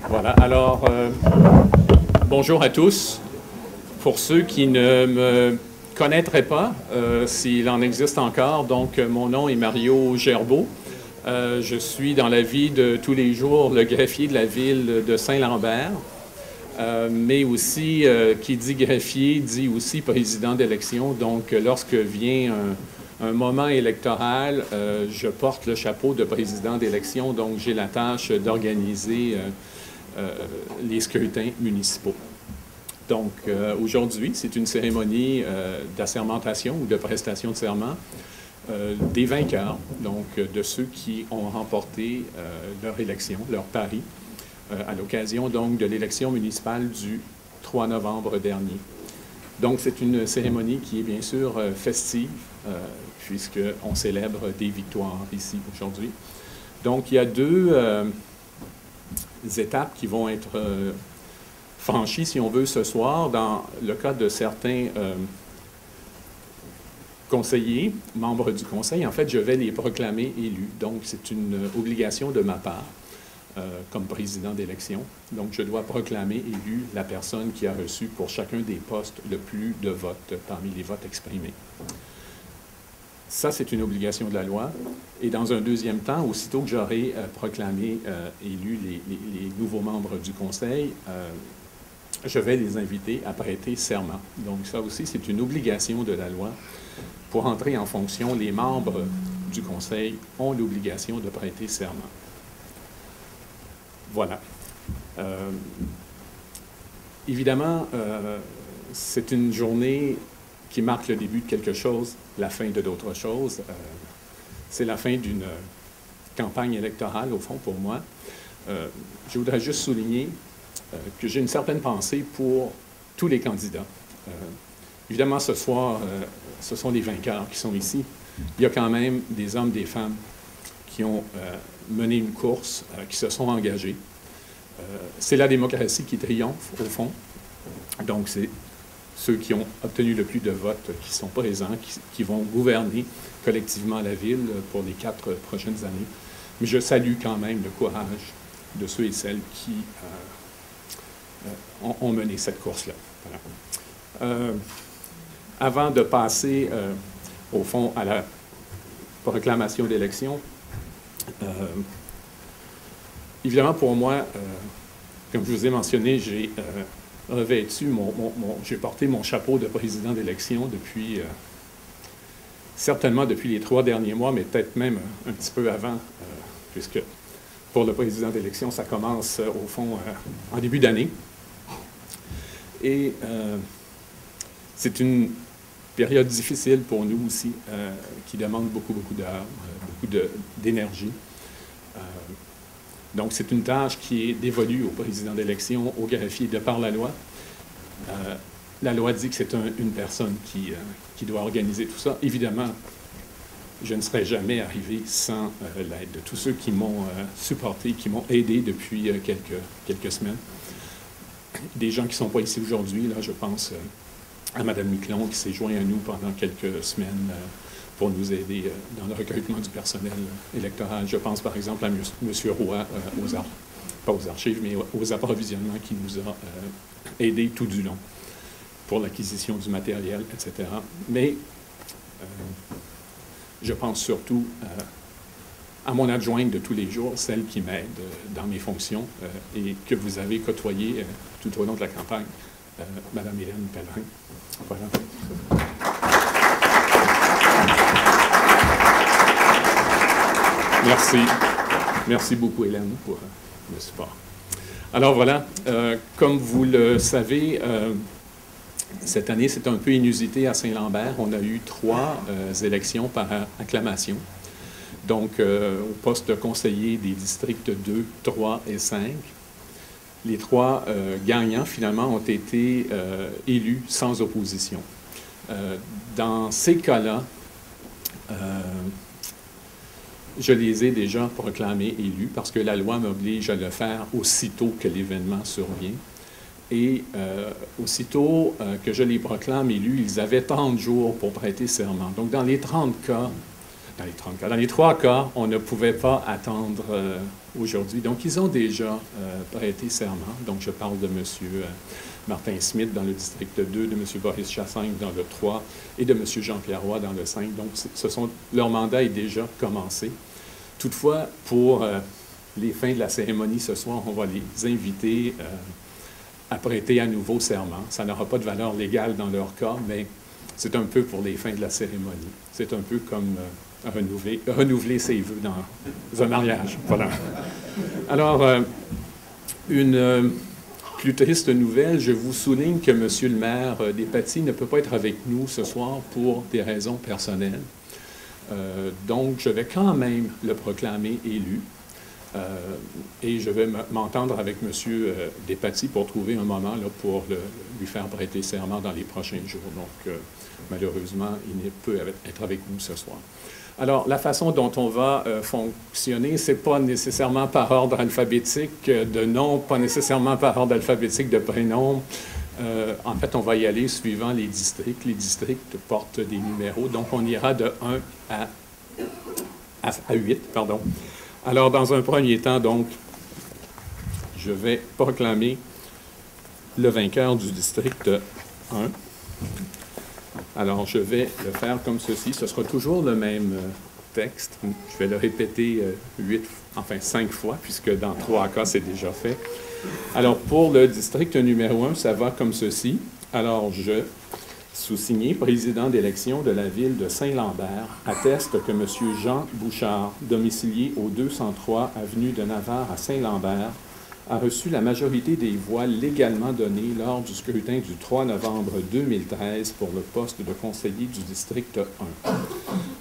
Voilà, alors, bonjour à tous. Pour ceux qui ne me connaîtraient pas, s'il en existe encore, donc mon nom est Mario Gerbeau. Je suis dans la vie de tous les jours le greffier de la ville de Saint-Lambert, mais aussi, qui dit greffier, dit aussi président d'élection. Donc, lorsque vient un moment électoral, je porte le chapeau de président d'élection, donc j'ai la tâche d'organiser les scrutins municipaux. Donc, aujourd'hui, c'est une cérémonie d'assermentation ou de prestation de serment des vainqueurs, donc de ceux qui ont remporté leur élection, leur pari, à l'occasion donc de l'élection municipale du 3 novembre dernier. Donc, c'est une cérémonie qui est bien sûr festive, puisqu'on célèbre des victoires ici aujourd'hui. Donc, il y a deux étapes qui vont être franchies, si on veut, ce soir. Dans le cas de certains conseillers, membres du conseil, en fait, je vais les proclamer élus. Donc, c'est une obligation de ma part, comme président d'élection. Donc, je dois proclamer élu la personne qui a reçu pour chacun des postes le plus de votes parmi les votes exprimés. Ça, c'est une obligation de la loi. Et dans un deuxième temps, aussitôt que j'aurai proclamé élu les nouveaux membres du conseil, je vais les inviter à prêter serment. Donc, ça aussi, c'est une obligation de la loi. Pour entrer en fonction, les membres du conseil ont l'obligation de prêter serment. Voilà. Évidemment, c'est une journée qui marque le début de quelque chose, la fin de d'autres choses. C'est la fin d'une campagne électorale, au fond, pour moi. Je voudrais juste souligner que j'ai une certaine pensée pour tous les candidats. Évidemment, ce soir, ce sont les vainqueurs qui sont ici. Il y a quand même des hommes, des femmes qui ont mené une course, qui se sont engagés. C'est la démocratie qui triomphe, au fond. Donc, c'est ceux qui ont obtenu le plus de votes qui sont présents, qui vont gouverner collectivement la ville pour les 4 prochaines années. Mais je salue quand même le courage de ceux et celles qui ont mené cette course-là. Voilà. Avant de passer, au fond, à la proclamation d'élection, évidemment, pour moi, comme je vous ai mentionné, j'ai revêtu j'ai porté mon chapeau de président d'élection depuis, certainement depuis les 3 derniers mois, mais peut-être même un petit peu avant, puisque pour le président d'élection, ça commence, au fond, en début d'année. Et c'est une période difficile pour nous aussi, qui demande beaucoup d'heures, beaucoup d'énergie. Donc, c'est une tâche qui est dévolue au président d'élection, au greffier, de par la loi. La loi dit que c'est une personne qui doit organiser tout ça. Évidemment, je ne serais jamais arrivé sans l'aide de tous ceux qui m'ont supporté, qui m'ont aidé depuis quelques semaines. Des gens qui ne sont pas ici aujourd'hui, là, je pense à Mme Miquelon, qui s'est joint à nous pendant quelques semaines pour nous aider dans le recrutement du personnel électoral. Je pense par exemple à M. Roy, pas aux archives, mais aux approvisionnements, qui nous a aidés tout du long pour l'acquisition du matériel, etc. Mais je pense surtout à mon adjointe de tous les jours, celle qui m'aide dans mes fonctions et que vous avez côtoyée tout au long de la campagne, Mme Hélène Pellerin. Voilà. Merci. Merci beaucoup, Hélène, pour le support. Alors voilà, comme vous le savez, cette année, c'est un peu inusité à Saint-Lambert. On a eu 3 élections par acclamation. Donc, au poste de conseiller des districts 2, 3 et 5. Les 3 gagnants, finalement, ont été élus sans opposition. Dans ces cas-là, je les ai déjà proclamés élus parce que la loi m'oblige à le faire aussitôt que l'événement survient. Et aussitôt que je les proclame élus, ils avaient 30 jours pour prêter serment. Donc, dans les 30 cas, dans les 30 cas. Dans les 3 cas, on ne pouvait pas attendre aujourd'hui. Donc, ils ont déjà prêté serment. Donc, je parle de M. Martin Smith dans le district 2, de M. Boris Chassagne dans le 3 et de M. Jean-Pierre Roy dans le 5. Donc, leur mandat est déjà commencé. Toutefois, pour les fins de la cérémonie ce soir, on va les inviter à prêter à nouveau serment. Ça n'aura pas de valeur légale dans leur cas, mais c'est un peu pour les fins de la cérémonie. C'est un peu comme renouveler ses vœux dans un mariage. Voilà. Alors, une plus triste nouvelle, je vous souligne que M. le maire Despatie ne peut pas être avec nous ce soir pour des raisons personnelles. Donc, je vais quand même le proclamer élu. Et je vais m'entendre avec M. Despatie pour trouver un moment là, pour lui faire prêter serment dans les prochains jours. Donc, malheureusement, il ne peut être avec nous ce soir. Alors, la façon dont on va fonctionner, ce n'est pas nécessairement par ordre alphabétique de nom, pas nécessairement par ordre alphabétique de prénom. En fait, on va y aller suivant les districts. Les districts portent des numéros, donc on ira de 1 à 8, pardon. Alors, dans un premier temps, donc, je vais proclamer le vainqueur du district 1. Alors, je vais le faire comme ceci. Ce sera toujours le même texte. Je vais le répéter 5 fois, puisque dans 3 cas, c'est déjà fait. Alors, pour le district numéro 1, ça va comme ceci. Alors, je, sous-signé président d'élection de la ville de Saint-Lambert, atteste que M. Jean Bouchard, domicilié au 203 avenue de Navarre à Saint-Lambert, a reçu la majorité des voix légalement données lors du scrutin du 3 novembre 2013 pour le poste de conseiller du district 1.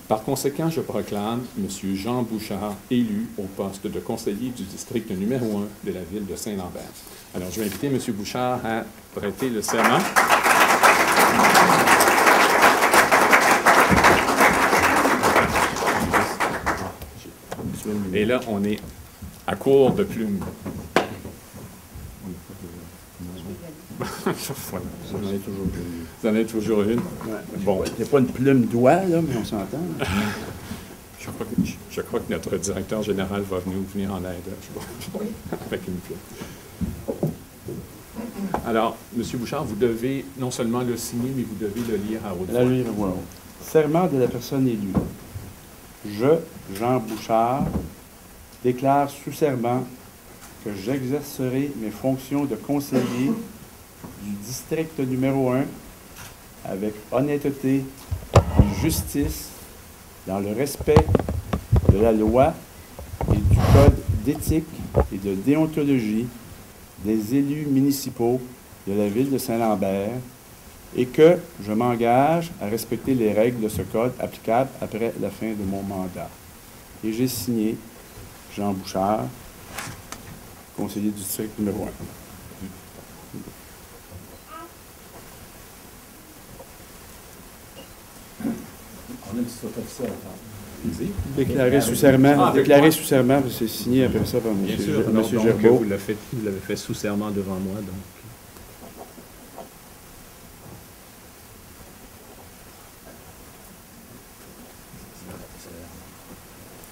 Par conséquent, je proclame M. Jean Bouchard élu au poste de conseiller du district numéro 1 de la ville de Saint-Lambert. Alors, je vais inviter M. Bouchard à prêter le serment. Et là, on est à court de plumes. Vous en avez toujours une. Ouais. Bon. Il n'y a pas une plume d'oie, là, mais on s'entend. Je crois que notre directeur général va venir en aide avec une plume. Alors, M. Bouchard, vous devez non seulement le signer, mais vous devez le lire à haute voix. La lire à voix haute. Serment de la personne élue. Je, Jean Bouchard, déclare sous serment que j'exercerai mes fonctions de conseiller du district numéro 1 avec honnêteté et justice dans le respect de la loi et du code d'éthique et de déontologie des élus municipaux de la ville de Saint-Lambert et que je m'engage à respecter les règles de ce code applicables après la fin de mon mandat. Et j'ai signé Jean Bouchard, conseiller du district numéro 1. On a une petite officielle. Déclaré sous serment. Déclaré sous serment, c'est signé après ça par M. Gerbeau. Vous l'avez fait sous serment devant moi, donc.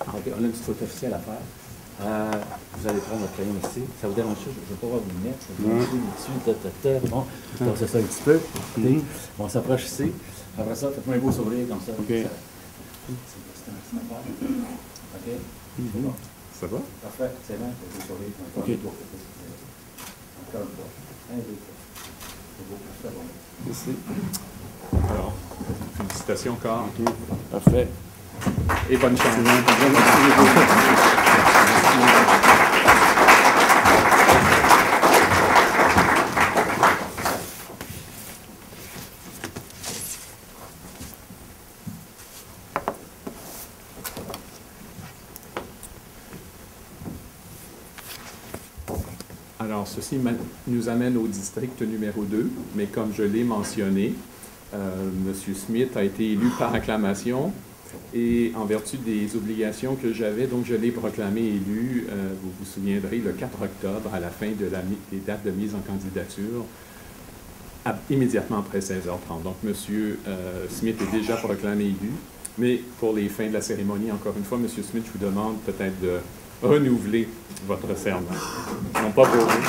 OK, on a une petite photo officielle à faire. Vous allez prendre votre crayon ici. Ça vous dérange pas? Je ne vais pas voir vous le mettre. Je vais vous dessus. Bon, c'est ça un petit peu. On s'approche ici. Après ça, faites-moi un beau sourire comme ça. OK. C'est un petit affaire. OK? C'est bon. Ça va? Parfait. C'est bon. Un beau sourire. OK. Encore une fois. Un, deux, trois. C'est beau. Parfait. Bon. Ici. Alors, félicitations encore. OK. Parfait. Et bonne chance. Alors, ceci nous amène au district numéro 2, mais comme je l'ai mentionné, M. Smith a été élu par acclamation et en vertu des obligations que j'avais, donc je l'ai proclamé élu, vous vous souviendrez, le 4 octobre, à la fin des dates de mise en candidature, immédiatement après 16h30. Donc, M. Smith est déjà proclamé élu. Mais pour les fins de la cérémonie, encore une fois, M. Smith, je vous demande peut-être de renouveler votre serment. Non pas pour vous.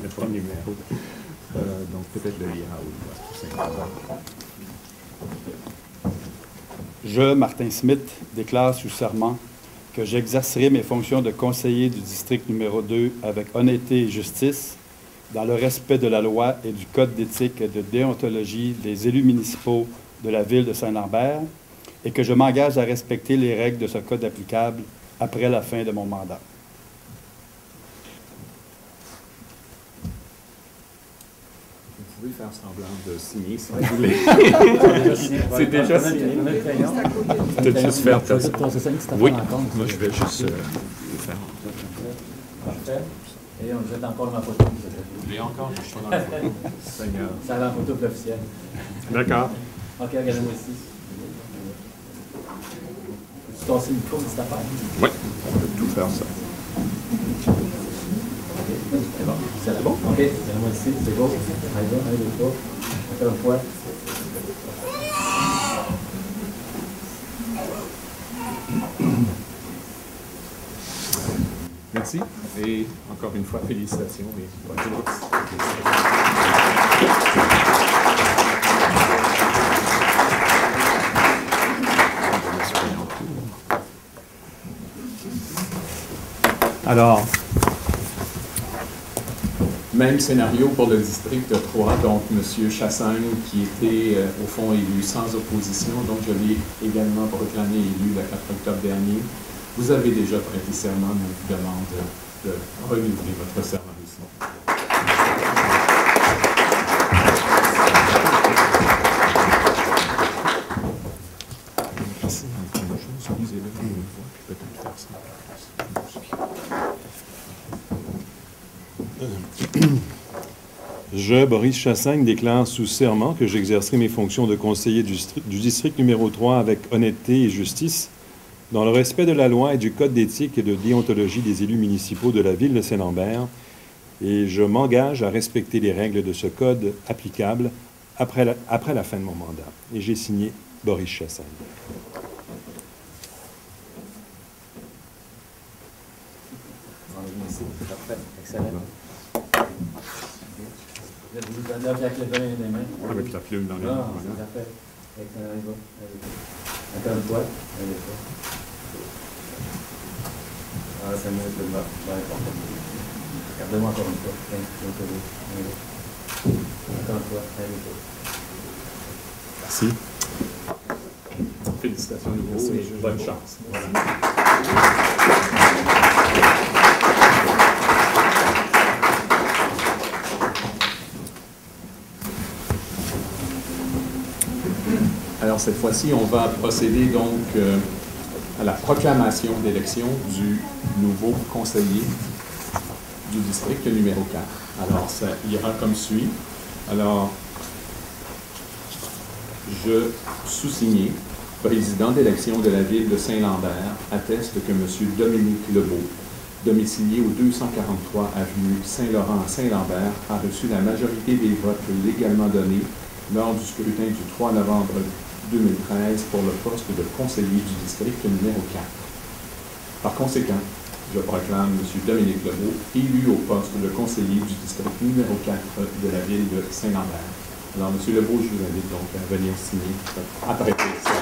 Le premier numéro. Donc peut-être le lire à haute voix, tout simplement. Je, Martin Smith, déclare sous serment que j'exercerai mes fonctions de conseiller du district numéro 2 avec honnêteté et justice, dans le respect de la loi et du code d'éthique et de déontologie des élus municipaux de la ville de Saint-Lambert, et que je m'engage à respecter les règles de ce code applicable après la fin de mon mandat. Vous pouvez faire semblant de signer si vous voulez. C'est déjà signé. Peut-être juste faire comme ça. Oui, moi je vais juste le faire. Parfait. Et on jette encore ma photo. Je l'ai encore, je suis pas dans la photo. Seigneur. Ça a la photo officielle. D'accord. OK, regardez-moi ici. Tu casses le micro de cette affaire? Oui, on peut tout faire ça. C'est bon. C'est bon? OK, regardez-moi ici, c'est beau. Allez, va, allez, pas. Encore une fois. Merci. Et encore une fois, félicitations et bonne journée. Alors, même scénario pour le district 3, donc M. Chassagne qui était au fond élu sans opposition, donc je l'ai également proclamé élu le 4 octobre dernier. Vous avez déjà prêté serment, mais je vous demande de renouveler votre serment ici. Merci. Lisez-le une fois, puis peut-être faire ça. Je, Boris Chassagne, déclare sous serment que j'exercerai mes fonctions de conseiller du district numéro 3 avec honnêteté et justice, dans le respect de la loi et du code d'éthique et de déontologie des élus municipaux de la ville de Saint-Lambert, et je m'engage à respecter les règles de ce code applicable après la fin de mon mandat. Et j'ai signé Boris Chassagne. Parfait, excellent. Vous êtes là avec les mains des mains. Avec la plume dans les mains. mains. C'est parfait. Excellent, allez, va. Encore une fois, allez, va. Ah, ça mérite le bas. Regardez-moi encore une fois. Encore une fois, allez, va. Merci. Félicitations à nouveau et bonne chance. Voilà. Alors cette fois-ci, on va procéder donc à la proclamation d'élection du nouveau conseiller du district numéro 4. Alors ça ira comme suit. Alors, je, sous-signé, président d'élection de la ville de Saint-Lambert, atteste que M. Dominique Lebeau, domicilié au 243 avenue Saint-Laurent à Saint-Lambert, a reçu la majorité des votes légalement donnés lors du scrutin du 3 novembre 2013 pour le poste de conseiller du district numéro 4. Par conséquent, je proclame M. Dominique Lebeau élu au poste de conseiller du district numéro 4 de la ville de Saint-Lambert. Alors, M. Lebeau, je vous invite donc à venir signer après le serment.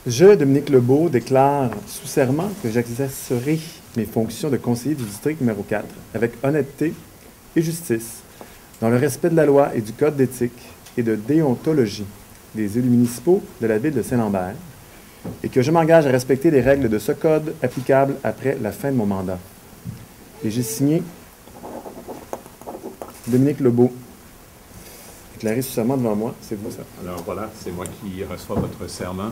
Je, Dominique Lebeau, déclare sous serment que j'exercerai mes fonctions de conseiller du district numéro 4 avec honnêteté et justice, dans le respect de la loi et du code d'éthique et de déontologie des élus municipaux de la ville de Saint-Lambert, et que je m'engage à respecter les règles de ce code applicable après la fin de mon mandat. Et j'ai signé Dominique Lebeau. Déclaré sous serment devant moi, c'est vous ça. Alors voilà, c'est moi qui reçois votre serment.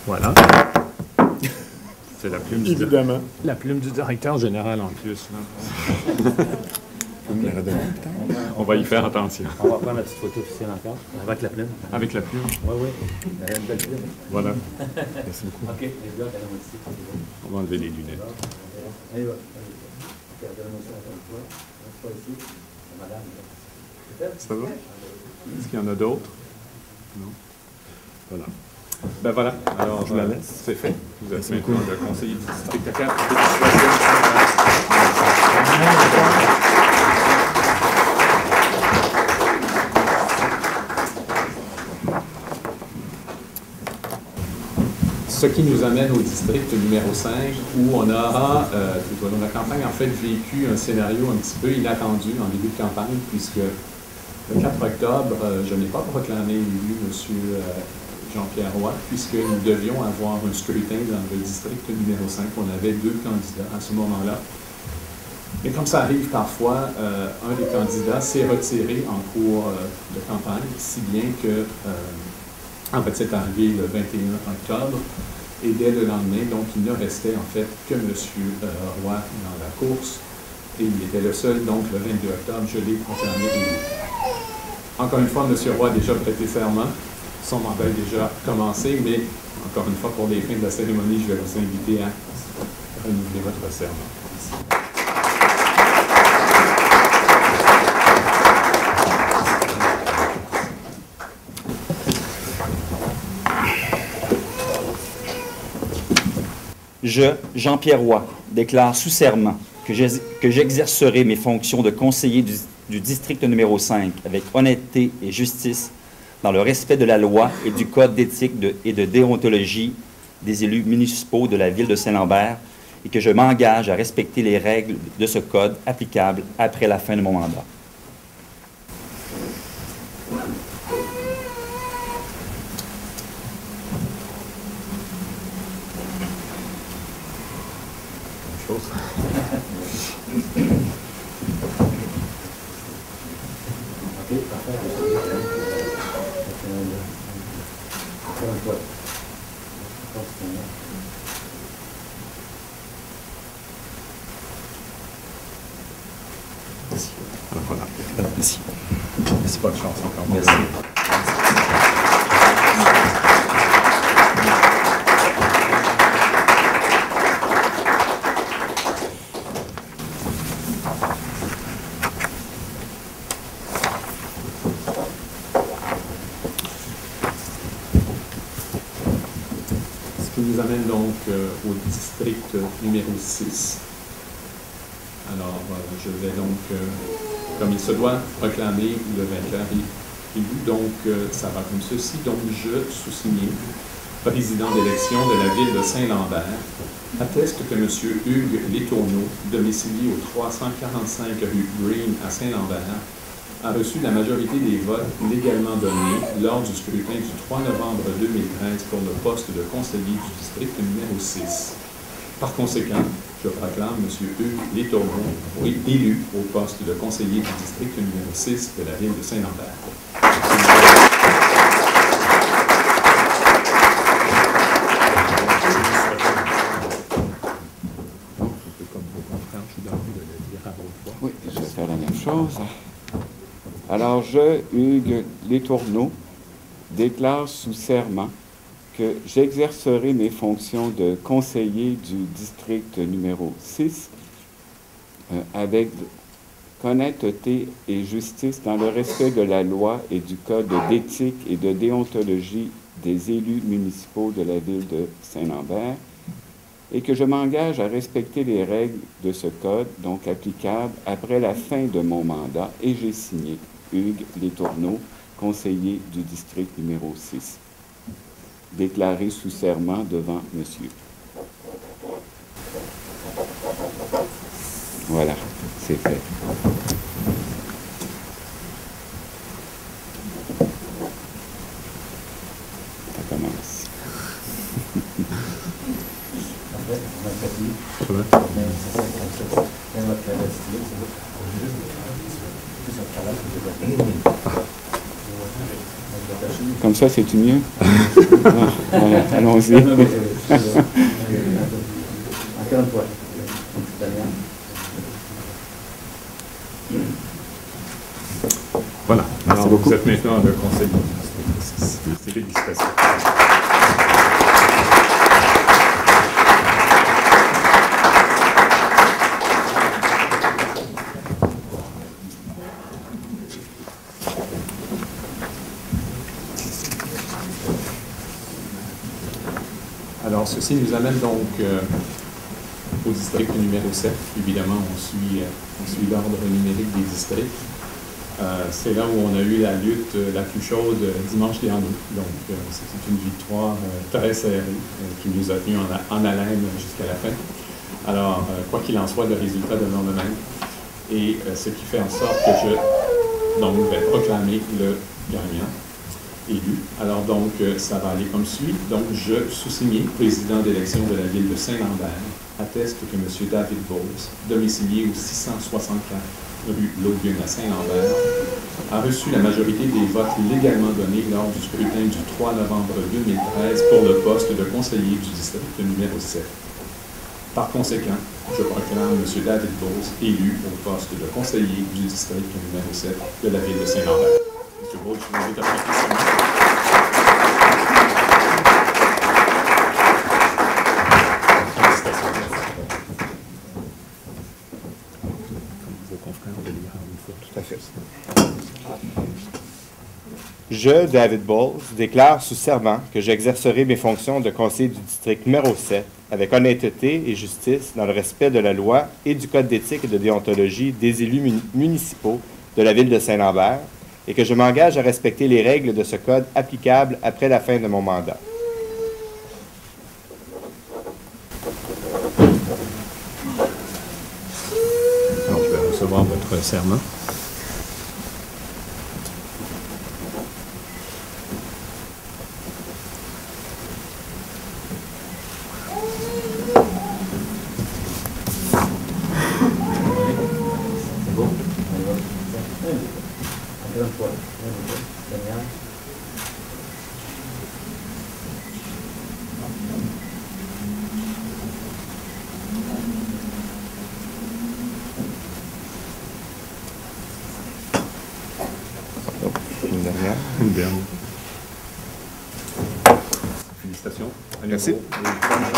Voilà. C'est la plume Évidemment. la plume du directeur général en plus. Là. Vous me la redonnez, peut-être? On va y faire attention. On va prendre la petite photo officielle encore, avec la plume. Avec la plume. Oui, oui. La belle plume. Voilà. Merci beaucoup. OK, les blocs à la moitié. On va enlever les lunettes. Allez, va. Regardez la moitié encore une fois. Pas ici. Madame. Ça va? Est-ce qu'il y en a d'autres? Non. Voilà. Ben voilà. Alors, Je la laisse. C'est fait. Vous êtes Merci beaucoup. maintenant le conseiller du district 4. Ce qui nous amène au district numéro 5, où on aura, tout au long de la campagne, en fait, vécu un scénario un petit peu inattendu en début de campagne, puisque le 4 octobre, je n'ai pas proclamé élu M. Jean-Pierre Roy, puisque nous devions avoir un scrutin dans le district numéro 5. On avait 2 candidats à ce moment-là. Et comme ça arrive parfois, un des candidats s'est retiré en cours de campagne, si bien que, en fait, c'est arrivé le 21 octobre, et dès le lendemain, donc, il ne restait en fait que M. Roy dans la course, et il était le seul, donc, le 22 octobre, je l'ai proclamé élu. Encore une fois, M. Roy a déjà prêté serment, son mandat est déjà commencé, mais encore une fois, pour les fins de la cérémonie, je vais vous inviter à renouveler votre serment. Je, Jean-Pierre Roy, déclare sous serment que j'exercerai mes fonctions de conseiller du district numéro 5 avec honnêteté et justice dans le respect de la loi et du code d'éthique et de déontologie des élus municipaux de la ville de Saint-Lambert et que je m'engage à respecter les règles de ce code applicables après la fin de mon mandat. Alors, voilà. Merci. C'est pas de chance encore. Merci. Ce qui nous amène donc au district numéro 6. Alors, je vais donc, comme il se doit, proclamer le vainqueur élu. Donc, ça va comme ceci. Donc, je, sous-signé, président d'élection de la ville de Saint-Lambert, atteste que M. Hugues Letourneau, domicilié au 345 rue Green à Saint-Lambert, a reçu la majorité des votes légalement donnés lors du scrutin du 3 novembre 2013 pour le poste de conseiller du district numéro 6. Par conséquent, je proclame M. Hugues Letourneau élu au poste de conseiller du district numéro 6 de la ville de Saint-Lambert. Oui, je vais faire la même chose. Alors, je, Hugues Letourneau, déclare sous serment que j'exercerai mes fonctions de conseiller du district numéro 6 avec honnêteté et justice dans le respect de la loi et du code d'éthique et de déontologie des élus municipaux de la ville de Saint-Lambert, et que je m'engage à respecter les règles de ce code, donc applicables après la fin de mon mandat, et j'ai signé Hugues Letourneau, conseiller du district numéro 6. Déclaré sous serment devant monsieur. Voilà, c'est fait. Ça commence. Comme ça, c'est-tu mieux? Voilà, allons-y. Encore une fois. Voilà. Merci Alors, beaucoup. vous êtes maintenant le conseil. Félicitations. Alors, ceci nous amène donc au district numéro 7. Évidemment, on suit l'ordre numérique des districts. C'est là où on a eu la lutte la plus chaude dimanche dernier. Donc, c'est une victoire très serrée qui nous a tenus en haleine jusqu'à la fin. Alors, quoi qu'il en soit, le résultat demeure le même. Et ce qui fait en sorte que je vais proclamer le gagnant élu. Alors donc, ça va aller comme suit. Donc, je, sous-signé, président d'élection de la ville de Saint-Lambert, atteste que M. David Bowles, domicilié au 664 rue Lauguine à Saint-Lambert, a reçu la majorité des votes légalement donnés lors du scrutin du 3 novembre 2013 pour le poste de conseiller du district numéro 7. Par conséquent, je proclame M. David Bowles élu au poste de conseiller du district numéro 7 de la ville de Saint-Lambert. M. Bowles, je vous invite à prêter serment. Tout à fait. Je, David Bowles, déclare sous serment que j'exercerai mes fonctions de conseiller du district numéro 7 avec honnêteté et justice dans le respect de la loi et du code d'éthique et de déontologie des élus municipaux de la ville de Saint-Lambert et que je m'engage à respecter les règles de ce code applicables après la fin de mon mandat. Alors, je vais recevoir votre serment. C'est bon? Encore une fois. Daniel. Une dernière. Une dernière. Félicitations. À Merci. nouveau. Et bonne chance.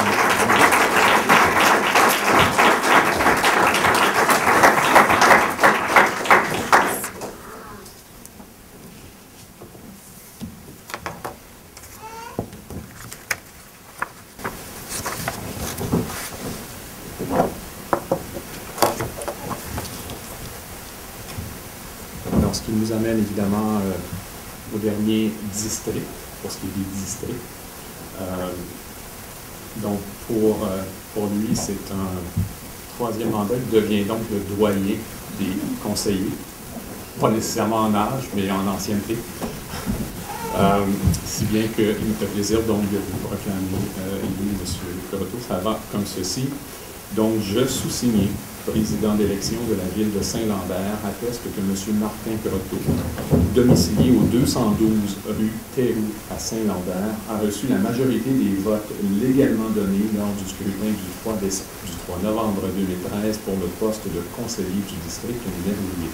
Alors, ce qui nous amène évidemment au dernier district, pour ce qui est des districts. Donc, pour lui, c'est un troisième mandat. Il devient donc le doyen des conseillers, pas nécessairement en âge, mais en ancienneté. Si bien qu'il me fait plaisir donc de vous proclamer élu, M. Croteau. Ça va comme ceci. Donc, je, sous-signé, président d'élection de la ville de Saint-Lambert, atteste que M. Martin Croteau, domicilié au 212 rue Théroux à Saint-Lambert, a reçu la majorité des votes légalement donnés lors du scrutin du 3 novembre 2013 pour le poste de conseiller du district numéro 8.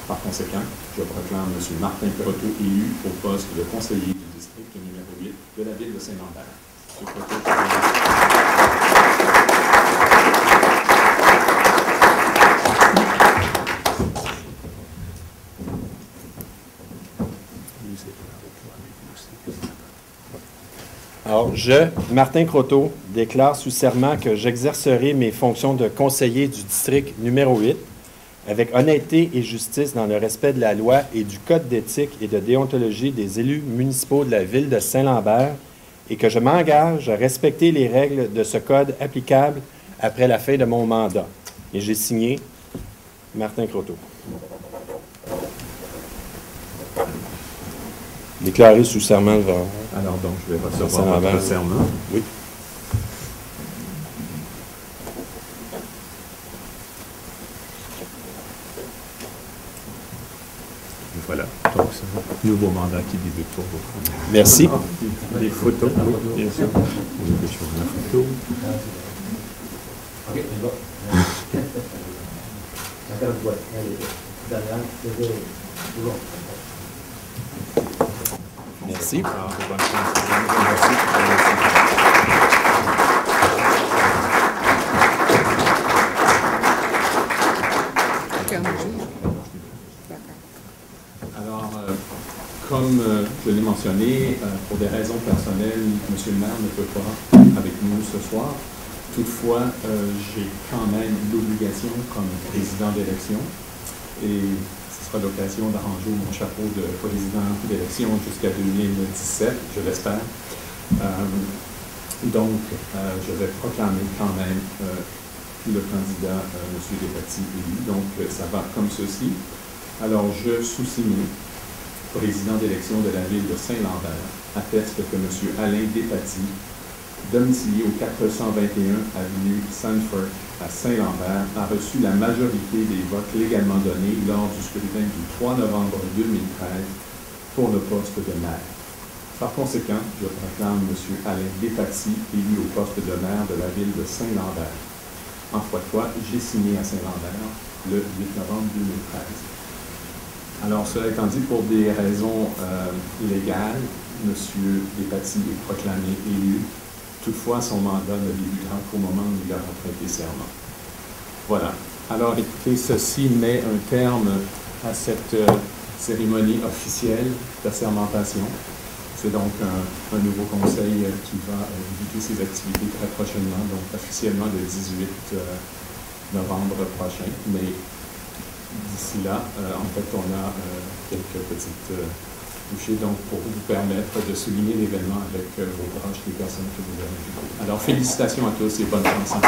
Par conséquent, je proclame M. Martin Croteau élu au poste de conseiller du district numéro 8 de la ville de Saint-Lambert. M. Croteau, Alors, je, Martin Croteau, déclare sous serment que j'exercerai mes fonctions de conseiller du district numéro 8 avec honnêteté et justice dans le respect de la loi et du code d'éthique et de déontologie des élus municipaux de la ville de Saint-Lambert et que je m'engage à respecter les règles de ce code applicable après la fin de mon mandat. Et j'ai signé Martin Croteau. Déclaré sous serment devant. alors donc, je vais recevoir Saint-Lambert. votre serment. Oui. Voilà. Donc, ça, nouveau mandat qui débute pour vous. Merci. Les photos, oui, bien sûr. Merci. Alors, comme je l'ai mentionné, pour des raisons personnelles, M. le maire ne peut pas avec nous ce soir. Toutefois, j'ai quand même l'obligation comme président d'élection, et ce sera l'occasion d'arranger mon chapeau de président d'élection jusqu'à 2017, je l'espère. Donc, je vais proclamer quand même le candidat, M. Despatie, élu. Donc, ça va comme ceci. Alors, je sous-signe, président d'élection de la ville de Saint-Lambert, atteste que M. Alain Despatie, domicilié au 421 avenue Sanford à Saint-Lambert, a reçu la majorité des votes légalement donnés lors du scrutin du 3 novembre 2013 pour le poste de maire. Par conséquent, je proclame M. Alain Despatie élu au poste de maire de la ville de Saint-Lambert. En foi, j'ai signé à Saint-Lambert le 8 novembre 2013. Alors, cela étant dit, pour des raisons légales, M. Despatie est proclamé élu. Toutefois, son mandat ne débutera qu'au moment où il aura prêté serment. Voilà. Alors, écoutez, ceci met un terme à cette cérémonie officielle d'assermentation. C'est donc un nouveau conseil qui va débuter ses activités très prochainement, donc officiellement le 18 novembre prochain. Mais d'ici là, en fait, on a quelques petites touchées donc pour vous permettre de souligner l'événement avec vos proches, les personnes que vous avez vues. Alors, félicitations à tous et bonne chance en